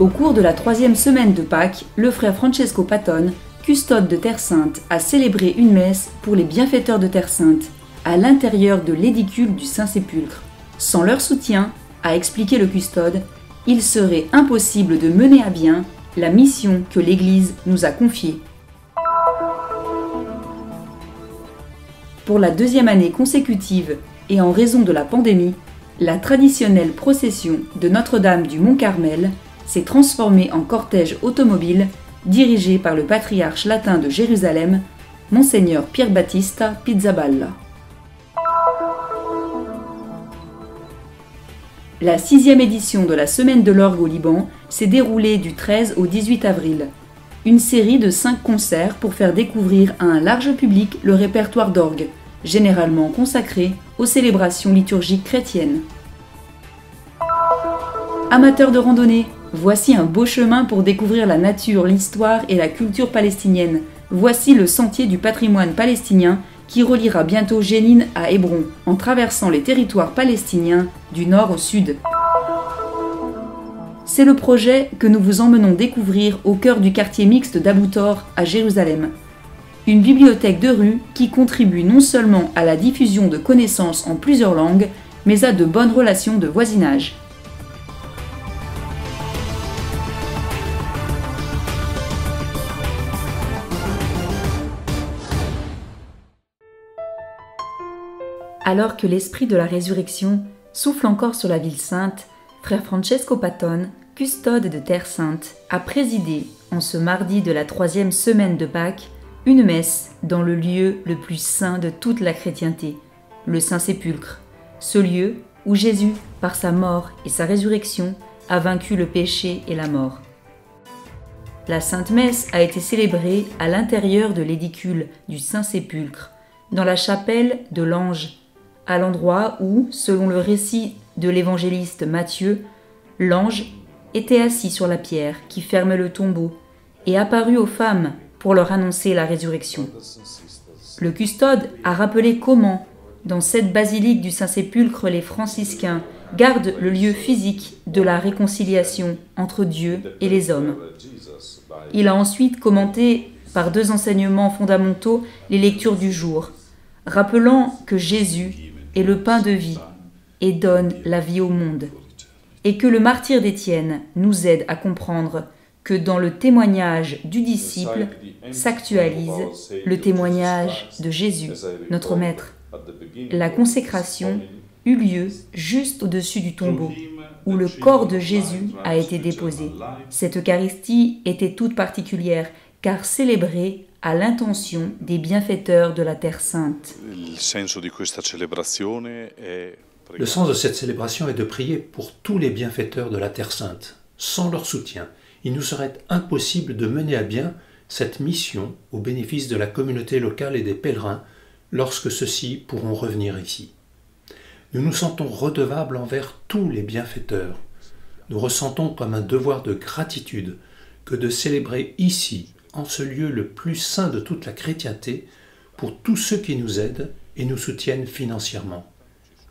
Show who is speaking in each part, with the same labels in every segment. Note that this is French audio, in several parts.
Speaker 1: Au cours de la 3e semaine de Pâques, le frère Francesco Patton, custode de Terre Sainte, a célébré une messe pour les bienfaiteurs de Terre Sainte, à l'intérieur de l'édicule du Saint-Sépulcre. Sans leur soutien, a expliqué le custode, il serait impossible de mener à bien la mission que l'Église nous a confiée. Pour la 2e année consécutive et en raison de la pandémie, la traditionnelle procession de Notre-Dame du Mont-Carmel s'est transformée en cortège automobile dirigé par le patriarche latin de Jérusalem, Monseigneur Pier Battista Pizzaballa. La 6e édition de la Semaine de l'Orgue au Liban s'est déroulée du 13 au 18 avril. Une série de 5 concerts pour faire découvrir à un large public le répertoire d'orgue, généralement consacré aux célébrations liturgiques chrétiennes. Amateurs de randonnée, voici un beau chemin pour découvrir la nature, l'histoire et la culture palestinienne. Voici le sentier du patrimoine palestinien qui reliera bientôt Jénine à Hébron, en traversant les territoires palestiniens du nord au sud. C'est le projet que nous vous emmenons découvrir au cœur du quartier mixte d'Abou Tor à Jérusalem. Une bibliothèque de rue qui contribue non seulement à la diffusion de connaissances en plusieurs langues, mais à de bonnes relations de voisinage. Alors que l'esprit de la résurrection souffle encore sur la ville sainte, frère Francesco Patton, custode de Terre Sainte, a présidé, en ce mardi de la 3e semaine de Pâques, une messe dans le lieu le plus saint de toute la chrétienté, le Saint-Sépulcre, ce lieu où Jésus, par sa mort et sa résurrection, a vaincu le péché et la mort. La Sainte Messe a été célébrée à l'intérieur de l'édicule du Saint-Sépulcre, dans la chapelle de l'Ange, à l'endroit où, selon le récit de l'évangéliste Matthieu, l'ange était assis sur la pierre qui ferme le tombeau et apparut aux femmes pour leur annoncer la résurrection. Le custode a rappelé comment, dans cette basilique du Saint-Sépulcre, les franciscains gardent le lieu physique de la réconciliation entre Dieu et les hommes. Il a ensuite commenté par 2 enseignements fondamentaux les lectures du jour, rappelant que Jésus est le pain de vie et donne la vie au monde, et que le martyre d'Étienne nous aide à comprendre que dans le témoignage du disciple s'actualise le témoignage de Jésus, notre Maître. La consécration eut lieu juste au-dessus du tombeau, où le corps de Jésus a été déposé. Cette Eucharistie était toute particulière, car célébrée à l'intention des bienfaiteurs de la Terre Sainte.
Speaker 2: Le sens de cette célébration est de prier pour tous les bienfaiteurs de la Terre Sainte. Sans leur soutien, il nous serait impossible de mener à bien cette mission au bénéfice de la communauté locale et des pèlerins lorsque ceux-ci pourront revenir ici. Nous nous sentons redevables envers tous les bienfaiteurs. Nous ressentons comme un devoir de gratitude que de célébrer ici, en ce lieu le plus saint de toute la chrétienté, pour tous ceux qui nous aident et nous soutiennent financièrement.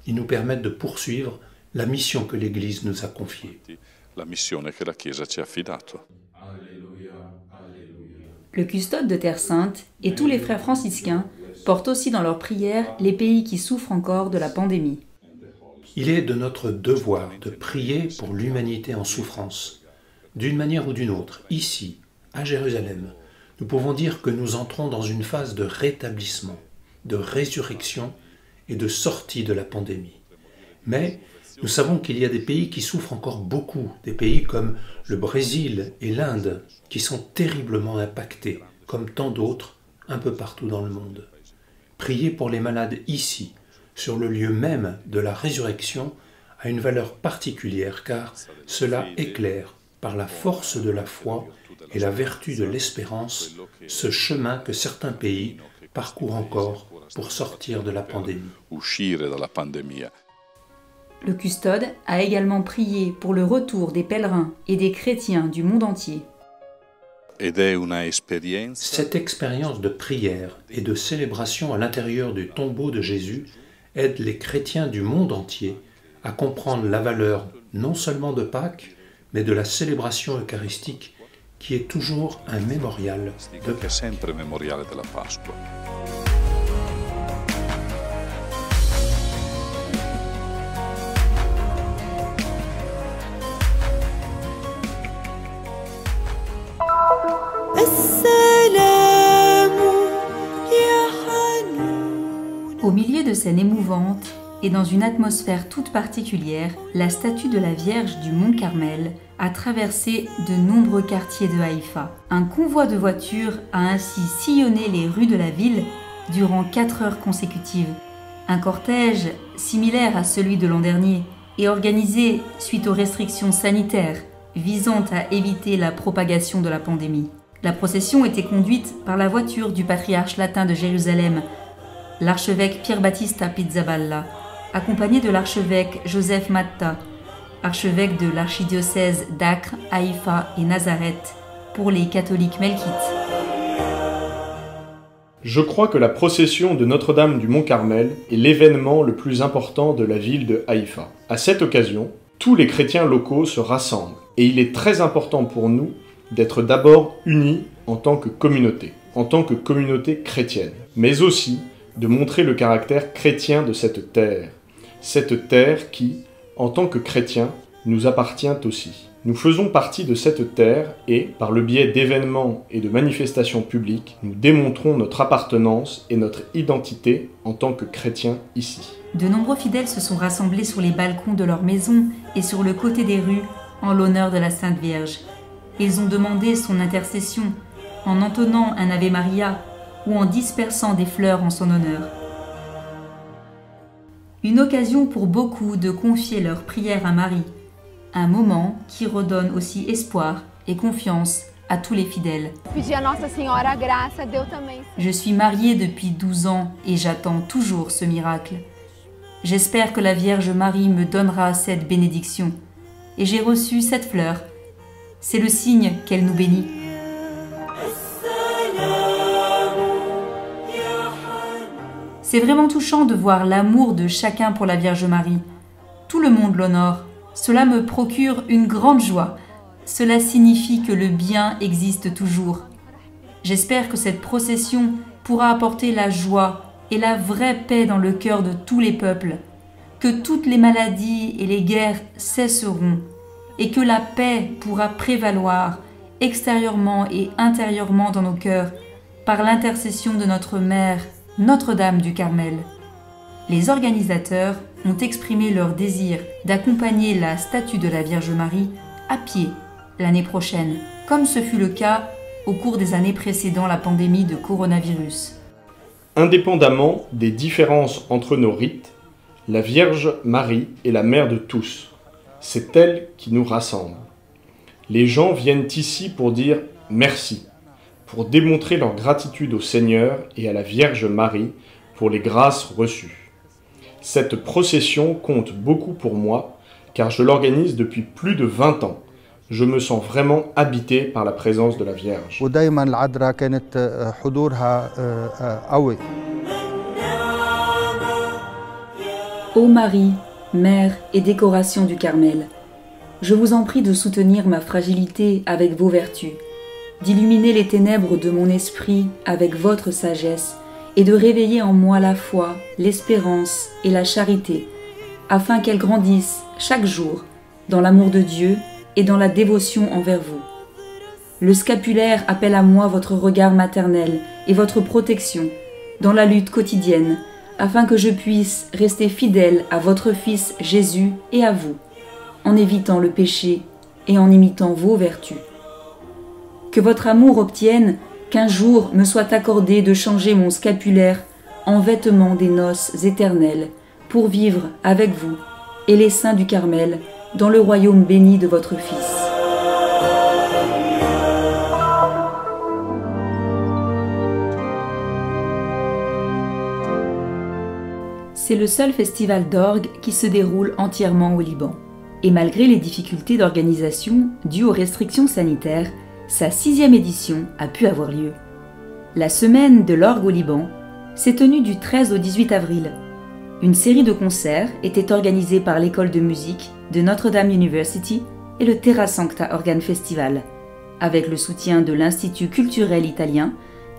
Speaker 2: Ils nous permettent de poursuivre la mission que l'Église nous a confiée.
Speaker 1: Le custode de Terre Sainte et tous les frères franciscains portent aussi dans leurs prières les pays qui souffrent encore de la pandémie.
Speaker 2: Il est de notre devoir de prier pour l'humanité en souffrance. D'une manière ou d'une autre, ici, à Jérusalem, nous pouvons dire que nous entrons dans une phase de rétablissement, de résurrection et de sortie de la pandémie. Mais nous savons qu'il y a des pays qui souffrent encore beaucoup, des pays comme le Brésil et l'Inde, qui sont terriblement impactés, comme tant d'autres, un peu partout dans le monde. Prier pour les malades ici, sur le lieu même de la résurrection, a une valeur particulière, car cela éclaire, par la force de la foi et la vertu de l'espérance, ce chemin que certains pays parcourent encore pour sortir de la pandémie.
Speaker 1: Le custode a également prié pour le retour des pèlerins et des chrétiens du monde entier.
Speaker 2: Cette expérience de prière et de célébration à l'intérieur du tombeau de Jésus aide les chrétiens du monde entier à comprendre la valeur non seulement de Pâques, mais de la célébration eucharistique qui est toujours un mémorial de paix.
Speaker 1: Au milieu de scènes émouvantes et dans une atmosphère toute particulière, la statue de la Vierge du Mont Carmel a traversé de nombreux quartiers de Haïfa. Un convoi de voitures a ainsi sillonné les rues de la ville durant 4 heures consécutives. Un cortège similaire à celui de l'an dernier est organisé suite aux restrictions sanitaires visant à éviter la propagation de la pandémie. La procession était conduite par la voiture du patriarche latin de Jérusalem, l'archevêque Pierre Battista Pizzaballa, accompagné de l'archevêque Joseph Matta, archevêque de l'archidiocèse d'Acre, Haïfa et Nazareth, pour les catholiques melkites.
Speaker 3: Je crois que la procession de Notre-Dame du Mont-Carmel est l'événement le plus important de la ville de Haïfa. À cette occasion, tous les chrétiens locaux se rassemblent et il est très important pour nous d'être d'abord unis en tant que communauté chrétienne, mais aussi de montrer le caractère chrétien de cette terre qui, en tant que chrétiens, nous appartient aussi. Nous faisons partie de cette terre et, par le biais d'événements et de manifestations publiques, nous démontrons notre appartenance et notre identité en tant que chrétiens ici.
Speaker 1: De nombreux fidèles se sont rassemblés sur les balcons de leur maison et sur le côté des rues en l'honneur de la Sainte Vierge. Ils ont demandé son intercession en entonnant un Ave Maria ou en dispersant des fleurs en son honneur. Une occasion pour beaucoup de confier leurs prières à Marie, un moment qui redonne aussi espoir et confiance à tous les fidèles. Je suis mariée depuis 12 ans et j'attends toujours ce miracle. J'espère que la Vierge Marie me donnera cette bénédiction. Et j'ai reçu cette fleur. C'est le signe qu'elle nous bénit. C'est vraiment touchant de voir l'amour de chacun pour la Vierge Marie. Tout le monde l'honore. Cela me procure une grande joie. Cela signifie que le bien existe toujours. J'espère que cette procession pourra apporter la joie et la vraie paix dans le cœur de tous les peuples, que toutes les maladies et les guerres cesseront et que la paix pourra prévaloir extérieurement et intérieurement dans nos cœurs par l'intercession de notre Mère, Notre-Dame du Carmel. Les organisateurs ont exprimé leur désir d'accompagner la statue de la Vierge Marie à pied l'année prochaine, comme ce fut le cas au cours des années précédant la pandémie de coronavirus.
Speaker 3: Indépendamment des différences entre nos rites, la Vierge Marie est la mère de tous. C'est elle qui nous rassemble. Les gens viennent ici pour dire merci, pour démontrer leur gratitude au Seigneur et à la Vierge Marie pour les grâces reçues. Cette procession compte beaucoup pour moi, car je l'organise depuis plus de 20 ans. Je me sens vraiment habité par la présence de la Vierge.
Speaker 1: Ô Marie, Mère et décoration du Carmel, je vous en prie de soutenir ma fragilité avec vos vertus, d'illuminer les ténèbres de mon esprit avec votre sagesse et de réveiller en moi la foi, l'espérance et la charité, afin qu'elles grandissent chaque jour dans l'amour de Dieu et dans la dévotion envers vous. Le scapulaire appelle à moi votre regard maternel et votre protection dans la lutte quotidienne, afin que je puisse rester fidèle à votre Fils Jésus et à vous, en évitant le péché et en imitant vos vertus. Que votre amour obtienne qu'un jour me soit accordé de changer mon scapulaire en vêtement des noces éternelles pour vivre avec vous et les saints du Carmel dans le royaume béni de votre Fils. C'est le seul festival d'orgue qui se déroule entièrement au Liban. Et malgré les difficultés d'organisation dues aux restrictions sanitaires, sa 6e édition a pu avoir lieu. La semaine de l'orgue au Liban s'est tenue du 13 au 18 avril. Une série de concerts était organisée par l'école de musique de Notre-Dame University et le Terra Sancta Organ Festival, avec le soutien de l'Institut culturel italien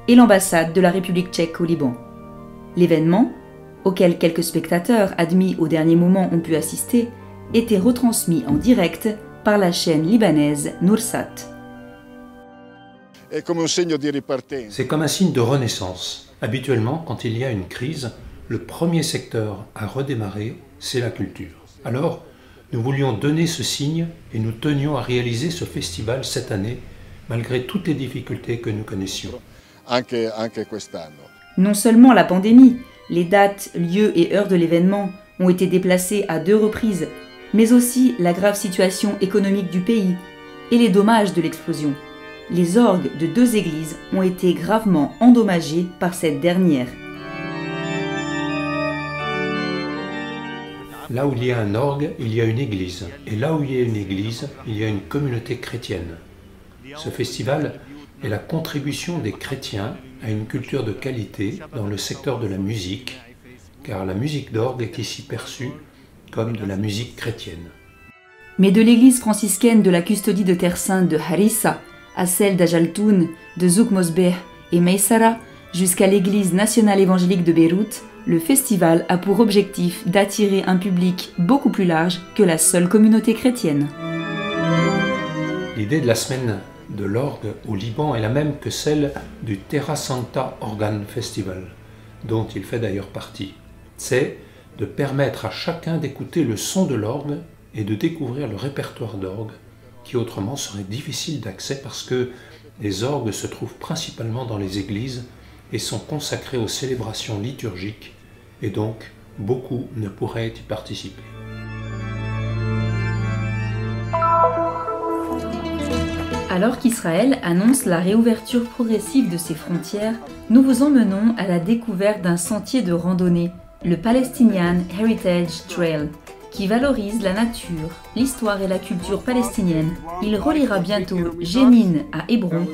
Speaker 1: et l'ambassade de la République tchèque au Liban. L'événement, auquel quelques spectateurs admis au dernier moment ont pu assister, était retransmis en direct par la chaîne libanaise Noursat.
Speaker 2: C'est comme un signe de renaissance. Habituellement, quand il y a une crise, le premier secteur à redémarrer, c'est la culture. Alors, nous voulions donner ce signe et nous tenions à réaliser ce festival cette année, malgré toutes les difficultés que nous connaissions.
Speaker 1: Non seulement la pandémie, les dates, lieux et heures de l'événement ont été déplacées à 2 reprises, mais aussi la grave situation économique du pays et les dommages de l'explosion. Les orgues de 2 églises ont été gravement endommagés par cette dernière.
Speaker 2: Là où il y a un orgue, il y a une église. Et là où il y a une église, il y a une communauté chrétienne. Ce festival est la contribution des chrétiens à une culture de qualité dans le secteur de la musique, car la musique d'orgue est ici perçue comme de la musique chrétienne.
Speaker 1: Mais de l'église franciscaine de la custodie de Terre Sainte de Harissa à celle d'Ajaltoun, de Zouk Mosbeh et Meissara, jusqu'à l'église nationale évangélique de Beyrouth, le festival a pour objectif d'attirer un public beaucoup plus large que la seule communauté chrétienne.
Speaker 2: L'idée de la semaine de l'orgue au Liban est la même que celle du Terra Sancta Organ Festival, dont il fait d'ailleurs partie. C'est de permettre à chacun d'écouter le son de l'orgue et de découvrir le répertoire d'orgue, qui autrement serait difficile d'accès parce que les orgues se trouvent principalement dans les églises et sont consacrés aux célébrations liturgiques, et donc beaucoup ne pourraient y participer.
Speaker 1: Alors qu'Israël annonce la réouverture progressive de ses frontières, nous vous emmenons à la découverte d'un sentier de randonnée, le Palestinian Heritage Trail, qui valorise la nature, l'histoire et la culture palestinienne. Il reliera bientôt Jénine à Hébron,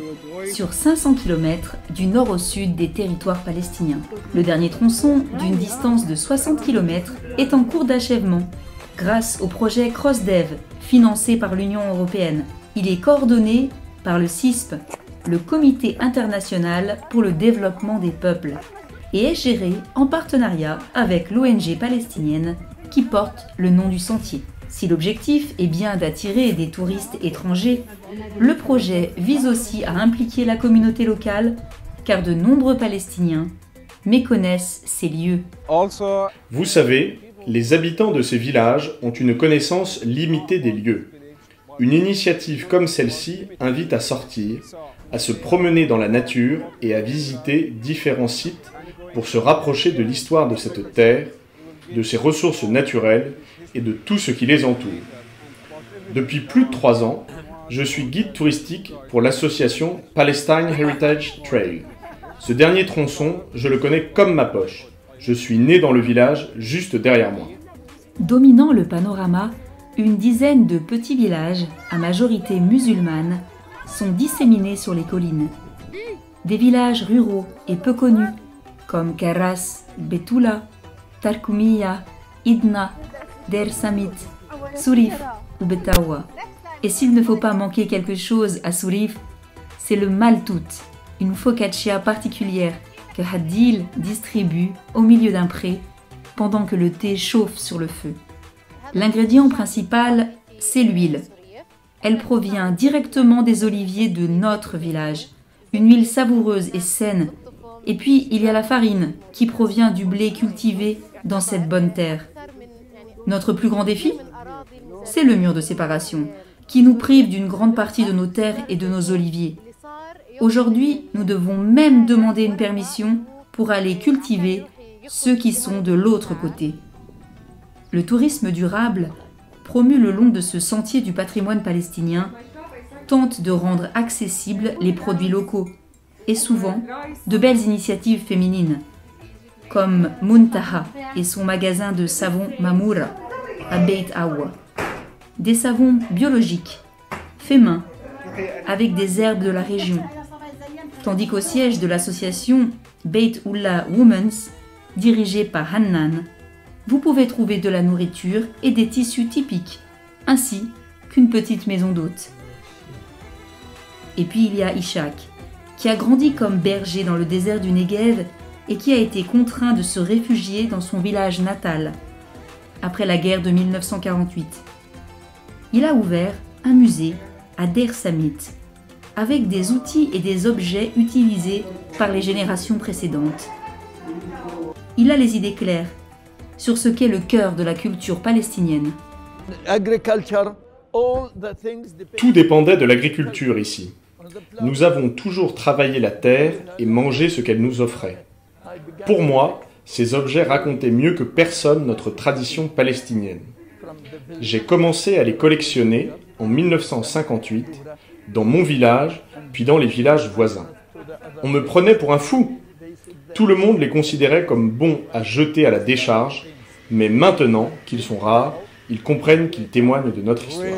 Speaker 1: sur 500 km du nord au sud des territoires palestiniens. Le dernier tronçon, d'une distance de 60 km, est en cours d'achèvement, grâce au projet CrossDev, financé par l'Union européenne. Il est coordonné par le CISP, le Comité international pour le développement des peuples, et est géré en partenariat avec l'ONG palestinienne qui porte le nom du sentier. Si l'objectif est bien d'attirer des touristes étrangers, le projet vise aussi à impliquer la communauté locale, car de nombreux Palestiniens méconnaissent ces lieux.
Speaker 3: Vous savez, les habitants de ces villages ont une connaissance limitée des lieux. Une initiative comme celle-ci invite à sortir, à se promener dans la nature et à visiter différents sites pour se rapprocher de l'histoire de cette terre, de ses ressources naturelles et de tout ce qui les entoure. Depuis plus de 3 ans, je suis guide touristique pour l'association Palestine Heritage Trail. Ce dernier tronçon, je le connais comme ma poche. Je suis né dans le village juste derrière moi.
Speaker 1: Dominant le panorama, une dizaine de petits villages, à majorité musulmane, sont disséminés sur les collines. Des villages ruraux et peu connus, comme Karas, Betula, Tarkoumiya, Idna, Der Samit, Sourif ou Betawa. Et s'il ne faut pas manquer quelque chose à Sourif, c'est le maltout, une focaccia particulière que Hadil distribue au milieu d'un pré pendant que le thé chauffe sur le feu. L'ingrédient principal, c'est l'huile. Elle provient directement des oliviers de notre village, une huile savoureuse et saine. Et puis, il y a la farine, qui provient du blé cultivé dans cette bonne terre. Notre plus grand défi, c'est le mur de séparation, qui nous prive d'une grande partie de nos terres et de nos oliviers. Aujourd'hui, nous devons même demander une permission pour aller cultiver ceux qui sont de l'autre côté. Le tourisme durable, promu le long de ce sentier du patrimoine palestinien, tente de rendre accessibles les produits locaux et souvent de belles initiatives féminines, comme Muntaha et son magasin de savon Mamoura à Beit Awa. Des savons biologiques, faits main, avec des herbes de la région, tandis qu'au siège de l'association Beit Oula Women's, dirigée par Hannan, vous pouvez trouver de la nourriture et des tissus typiques, ainsi qu'une petite maison d'hôte. Et puis il y a Ishak, qui a grandi comme berger dans le désert du Negev et qui a été contraint de se réfugier dans son village natal, après la guerre de 1948. Il a ouvert un musée à Der Samit, avec des outils et des objets utilisés par les générations précédentes. Il a les idées claires sur ce qu'est le cœur de la culture palestinienne.
Speaker 3: Tout dépendait de l'agriculture ici. Nous avons toujours travaillé la terre et mangé ce qu'elle nous offrait. Pour moi, ces objets racontaient mieux que personne notre tradition palestinienne. J'ai commencé à les collectionner en 1958 dans mon village, puis dans les villages voisins. On me prenait pour un fou. Tout le monde les considérait comme bons à jeter à la décharge, mais maintenant qu'ils sont rares, ils comprennent qu'ils témoignent de notre histoire.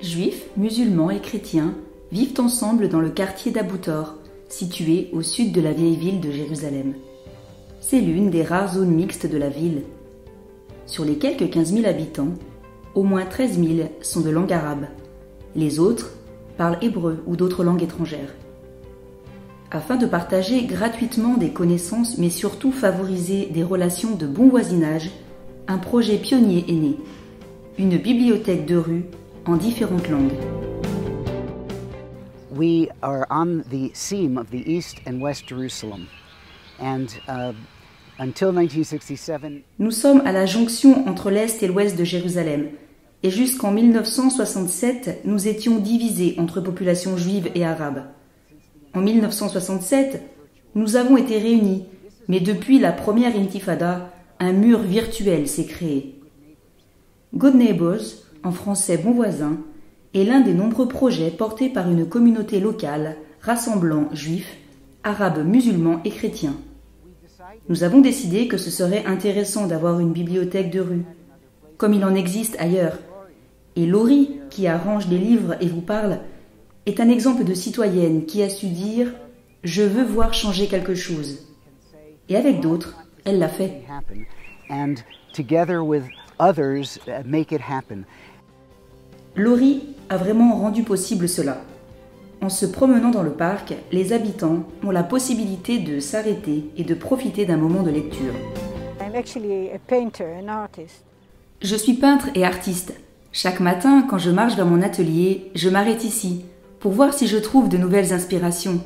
Speaker 1: Juifs, musulmans et chrétiens vivent ensemble dans le quartier d'Abou Tor, situé au sud de la vieille ville de Jérusalem. C'est l'une des rares zones mixtes de la ville. Sur les quelques 15 000 habitants, au moins 13 000 sont de langue arabe. Les autres parlent hébreu ou d'autres langues étrangères. Afin de partager gratuitement des connaissances, mais surtout favoriser des relations de bon voisinage, un projet pionnier est né, une bibliothèque de rue en différentes langues.
Speaker 4: We are on the seam of the East and West Jerusalem, and until 1967,
Speaker 1: Nous sommes à la jonction entre l'Est et l'Ouest de Jérusalem, et jusqu'en 1967, nous étions divisés entre populations juives et arabes. En 1967, nous avons été réunis, mais depuis la première intifada, un mur virtuel s'est créé. Good Neighbors, en français bon voisin, est l'un des nombreux projets portés par une communauté locale rassemblant juifs, arabes, musulmans et chrétiens. Nous avons décidé que ce serait intéressant d'avoir une bibliothèque de rue, comme il en existe ailleurs. Et Laurie, qui arrange les livres et vous parle, est un exemple de citoyenne qui a su dire « Je veux voir changer quelque chose ». Et avec d'autres, elle l'a fait.
Speaker 4: and together with others, make it happen.
Speaker 1: Laurie a vraiment rendu possible cela. En se promenant dans le parc, les habitants ont la possibilité de s'arrêter et de profiter d'un moment de lecture.
Speaker 5: I'm actually a painter, an artist.
Speaker 1: Je suis peintre et artiste. Chaque matin, quand je marche vers mon atelier, je m'arrête ici pour voir si je trouve de nouvelles inspirations.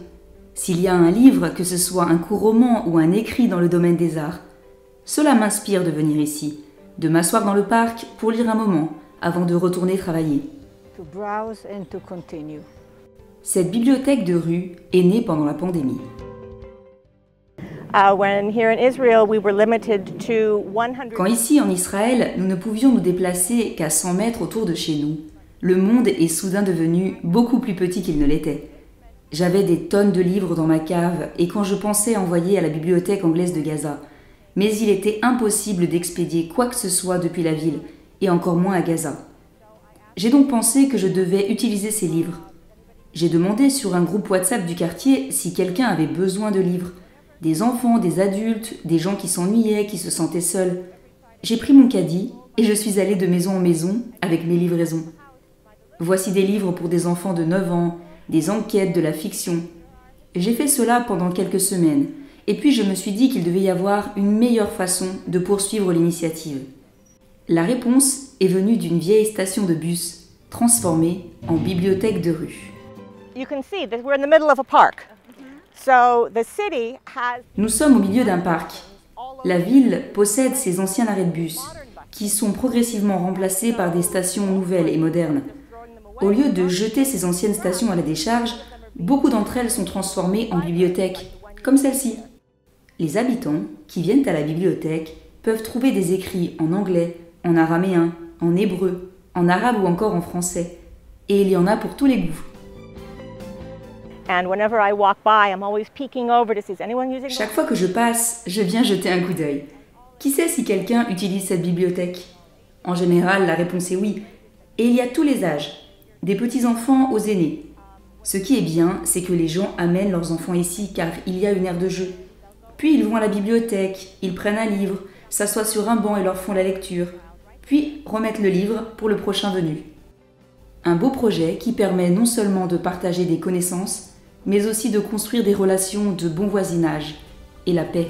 Speaker 1: S'il y a un livre, que ce soit un court roman ou un écrit dans le domaine des arts. Cela m'inspire de venir ici, de m'asseoir dans le parc pour lire un moment avant de retourner travailler.
Speaker 5: To browse and to continue.
Speaker 1: Cette bibliothèque de rue est née pendant la pandémie.
Speaker 6: When here in Israel, we were limited to 100.
Speaker 1: Quand ici en Israël, nous ne pouvions nous déplacer qu'à 100 mètres autour de chez nous, le monde est soudain devenu beaucoup plus petit qu'il ne l'était. J'avais des tonnes de livres dans ma cave et quand je pensais envoyer à la bibliothèque anglaise de Gaza, mais il était impossible d'expédier quoi que ce soit depuis la ville, et encore moins à Gaza. J'ai donc pensé que je devais utiliser ces livres. J'ai demandé sur un groupe WhatsApp du quartier si quelqu'un avait besoin de livres. Des enfants, des adultes, des gens qui s'ennuyaient, qui se sentaient seuls. J'ai pris mon caddie et je suis allée de maison en maison avec mes livraisons. Voici des livres pour des enfants de 9 ans, des enquêtes, de la fiction. J'ai fait cela pendant quelques semaines et puis je me suis dit qu'il devait y avoir une meilleure façon de poursuivre l'initiative. La réponse est venue d'une vieille station de bus transformée en bibliothèque de rue.
Speaker 6: You can see that we're in the middle of a park. So the city has.
Speaker 1: Nous sommes au milieu d'un parc. La ville possède ses anciens arrêts de bus, qui sont progressivement remplacés par des stations nouvelles et modernes. Au lieu de jeter ces anciennes stations à la décharge, beaucoup d'entre elles sont transformées en bibliothèques, comme celle-ci. Les habitants qui viennent à la bibliothèque peuvent trouver des écrits en anglais, en araméen, en hébreu, en arabe ou encore en français. Et il y en a pour tous les goûts.
Speaker 6: And whenever I walk by, I'm always peeking over to see is anyone using.
Speaker 1: Chaque fois que je passe, je viens jeter un coup d'œil. Qui sait si quelqu'un utilise cette bibliothèque? En général, la réponse est oui. Et il y a tous les âges, des petits-enfants aux aînés. Ce qui est bien, c'est que les gens amènent leurs enfants ici car il y a une aire de jeu. Puis ils vont à la bibliothèque, ils prennent un livre, s'assoient sur un banc et leur font la lecture. Puis remettent le livre pour le prochain venu. Un beau projet qui permet non seulement de partager des connaissances, mais aussi de construire des relations de bon voisinage et la paix.